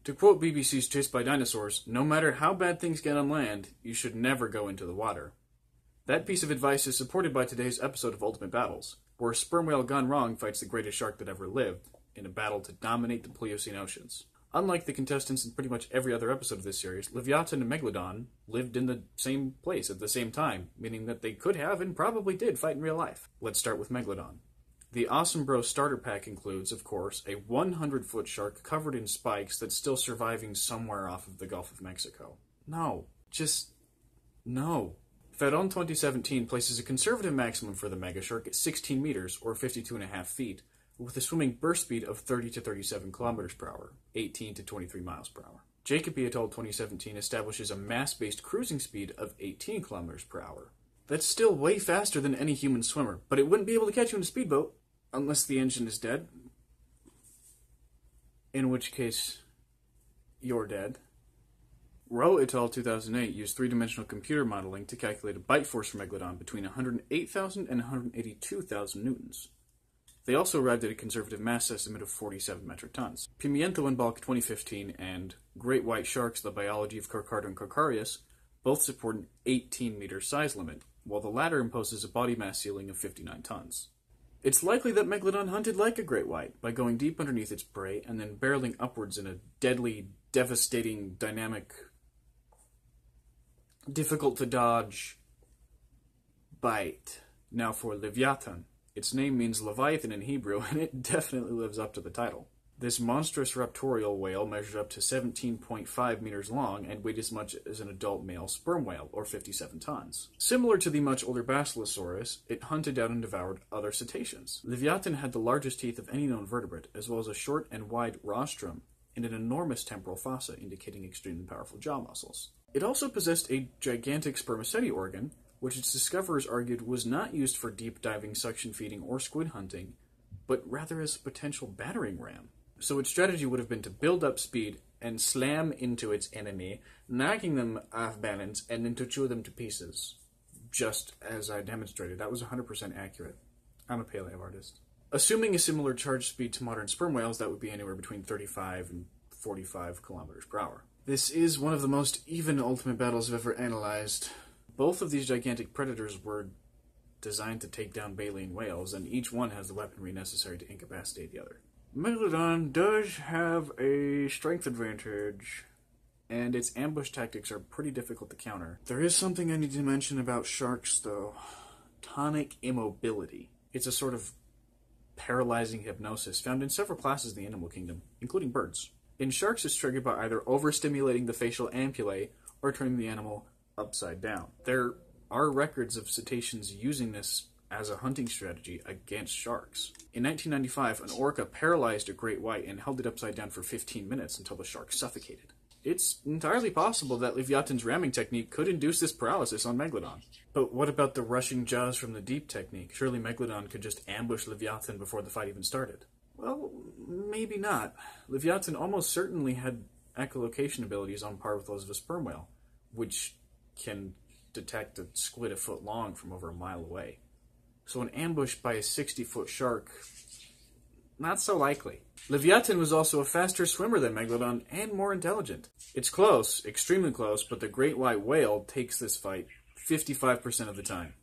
To quote BBC's Chased by Dinosaurs, no matter how bad things get on land, you should never go into the water. That piece of advice is supported by today's episode of Ultimate Battles, where a sperm whale gone wrong fights the greatest shark that ever lived in a battle to dominate the Pliocene oceans. Unlike the contestants in pretty much every other episode of this series, Livyatan and Megalodon lived in the same place at the same time, meaning that they could have and probably did fight in real life. Let's start with Megalodon. The Awesome Bro starter pack includes, of course, a 100-foot shark covered in spikes that's still surviving somewhere off of the Gulf of Mexico. No. Feron 2017 places a conservative maximum for the mega shark at 16 meters, or 52.5 feet, with a swimming burst speed of 30 to 37 kilometers per hour, 18 to 23 miles per hour. Jacob et al. 2017 establishes a mass-based cruising speed of 18 kilometers per hour. That's still way faster than any human swimmer, but it wouldn't be able to catch you in a speedboat, unless the engine is dead. In which case, you're dead. Rowe et al. 2008 used three-dimensional computer modeling to calculate a bite force for Megalodon between 108,000 and 182,000 newtons. They also arrived at a conservative mass estimate of 47 metric tons. Pimiento and Balk 2015 and Great White Sharks, The Biology of Carcardo and Carcarius both support an 18-meter size limit, while the latter imposes a body mass ceiling of 59 tons. It's likely that Megalodon hunted like a great white, by going deep underneath its prey and then barreling upwards in a deadly, devastating, dynamic, difficult-to-dodge bite. Now for Livyatan. Its name means Leviathan in Hebrew, and it definitely lives up to the title. This monstrous raptorial whale measured up to 17.5 meters long and weighed as much as an adult male sperm whale, or 57 tons. Similar to the much older Basilosaurus, it hunted down and devoured other cetaceans. Livyatan had the largest teeth of any known vertebrate, as well as a short and wide rostrum and an enormous temporal fossa, indicating extremely powerful jaw muscles. It also possessed a gigantic spermaceti organ, which its discoverers argued was not used for deep diving, suction feeding, or squid hunting, but rather as a potential battering ram. So its strategy would have been to build up speed and slam into its enemy, knocking them off balance, and then to chew them to pieces. Just as I demonstrated. That was 100% accurate. I'm a paleo artist. Assuming a similar charge speed to modern sperm whales, that would be anywhere between 35 and 45 kilometers per hour. This is one of the most even ultimate battles I've ever analyzed. Both of these gigantic predators were designed to take down baleen whales, and each one has the weaponry necessary to incapacitate the other. Megalodon does have a strength advantage, and its ambush tactics are pretty difficult to counter. There is something I need to mention about sharks, though. Tonic immobility. It's a sort of paralyzing hypnosis found in several classes in the animal kingdom, including birds. In sharks, it's triggered by either overstimulating the facial ampullae or turning the animal upside down. There are records of cetaceans using this as a hunting strategy against sharks. In 1995, an orca paralyzed a great white and held it upside down for 15 minutes until the shark suffocated. It's entirely possible that Livyatan's ramming technique could induce this paralysis on Megalodon. But what about the rushing jaws from the deep technique? Surely Megalodon could just ambush Livyatan before the fight even started. Well, maybe not. Livyatan almost certainly had echolocation abilities on par with those of a sperm whale, which can detect a squid a foot long from over a mile away. So an ambush by a 60-foot shark, not so likely. Livyatan was also a faster swimmer than Megalodon and more intelligent. It's close, extremely close, but the great white whale takes this fight 55% of the time.